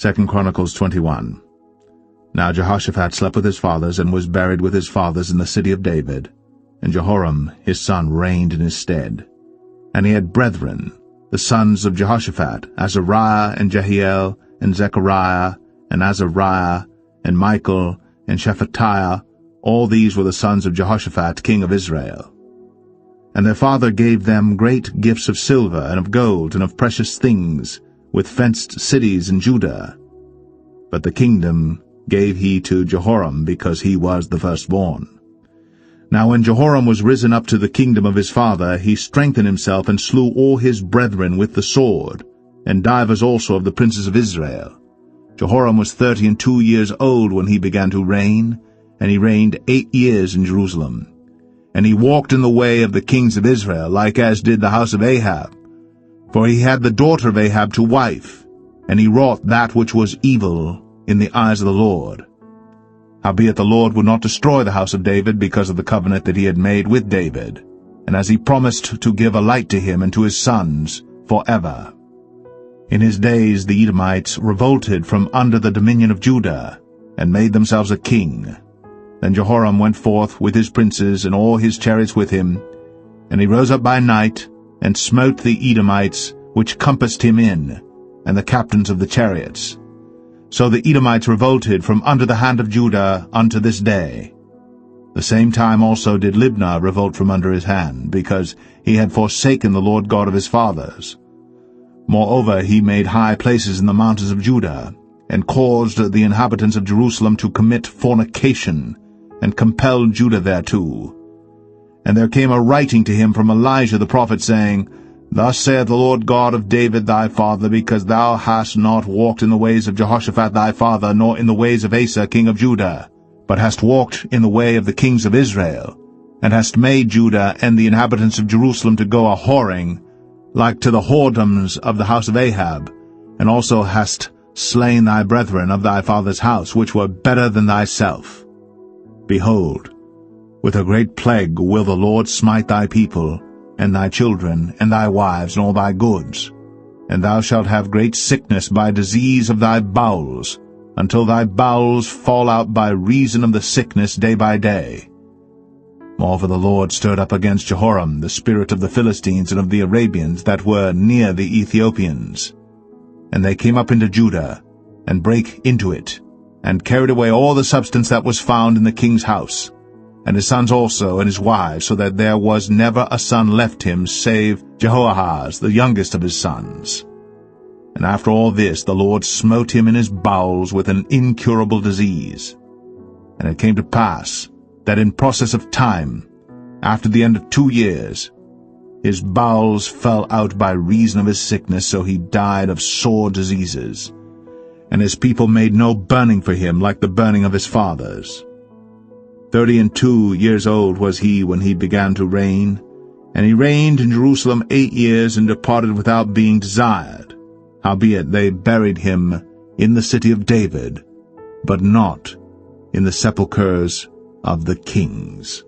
2 Chronicles 21. Now Jehoshaphat slept with his fathers, and was buried with his fathers in the city of David. And Jehoram his son reigned in his stead. And he had brethren, the sons of Jehoshaphat, Azariah, and Jehiel, and Zechariah, and Azariah, and Michael, and Shephatiah. All these were the sons of Jehoshaphat king of Israel. And their father gave them great gifts of silver, and of gold, and of precious things, with fenced cities in Judah. But the kingdom gave he to Jehoram, because he was the firstborn. Now when Jehoram was risen up to the kingdom of his father, he strengthened himself, and slew all his brethren with the sword, and divers also of the princes of Israel. Jehoram was 32 years old when he began to reign, and he reigned 8 years in Jerusalem. And he walked in the way of the kings of Israel, like as did the house of Ahab. For he had the daughter of Ahab to wife, and he wrought that which was evil in the eyes of the Lord. Howbeit the Lord would not destroy the house of David because of the covenant that he had made with David, and as he promised to give a light to him and to his sons forever. In his days the Edomites revolted from under the dominion of Judah, and made themselves a king. Then Jehoram went forth with his princes and all his chariots with him, and he rose up by night, and smote the Edomites which compassed him in, and the captains of the chariots. So the Edomites revolted from under the hand of Judah unto this day. The same time also did Libnah revolt from under his hand, because he had forsaken the Lord God of his fathers. Moreover he made high places in the mountains of Judah, and caused the inhabitants of Jerusalem to commit fornication, and compelled Judah thereto. And there came a writing to him from Elijah the prophet, saying, Thus saith the Lord God of David thy father, because thou hast not walked in the ways of Jehoshaphat thy father, nor in the ways of Asa king of Judah, but hast walked in the way of the kings of Israel, and hast made Judah and the inhabitants of Jerusalem to go a-whoring, like to the whoredoms of the house of Ahab, and also hast slain thy brethren of thy father's house, which were better than thyself. Behold, with a great plague will the Lord smite thy people, and thy children, and thy wives, and all thy goods. And thou shalt have great sickness by disease of thy bowels, until thy bowels fall out by reason of the sickness day by day. Moreover the Lord stirred up against Jehoram the spirit of the Philistines and of the Arabians that were near the Ethiopians. And they came up into Judah, and brake into it, and carried away all the substance that was found in the king's house, and his sons also, and his wives, so that there was never a son left him, save Jehoahaz, the youngest of his sons. And after all this the Lord smote him in his bowels with an incurable disease. And it came to pass, that in process of time, after the end of 2 years, his bowels fell out by reason of his sickness, so he died of sore diseases. And his people made no burning for him like the burning of his fathers. 32 years old was he when he began to reign, and he reigned in Jerusalem 8 years, and departed without being desired. Howbeit they buried him in the city of David, but not in the sepulchres of the kings.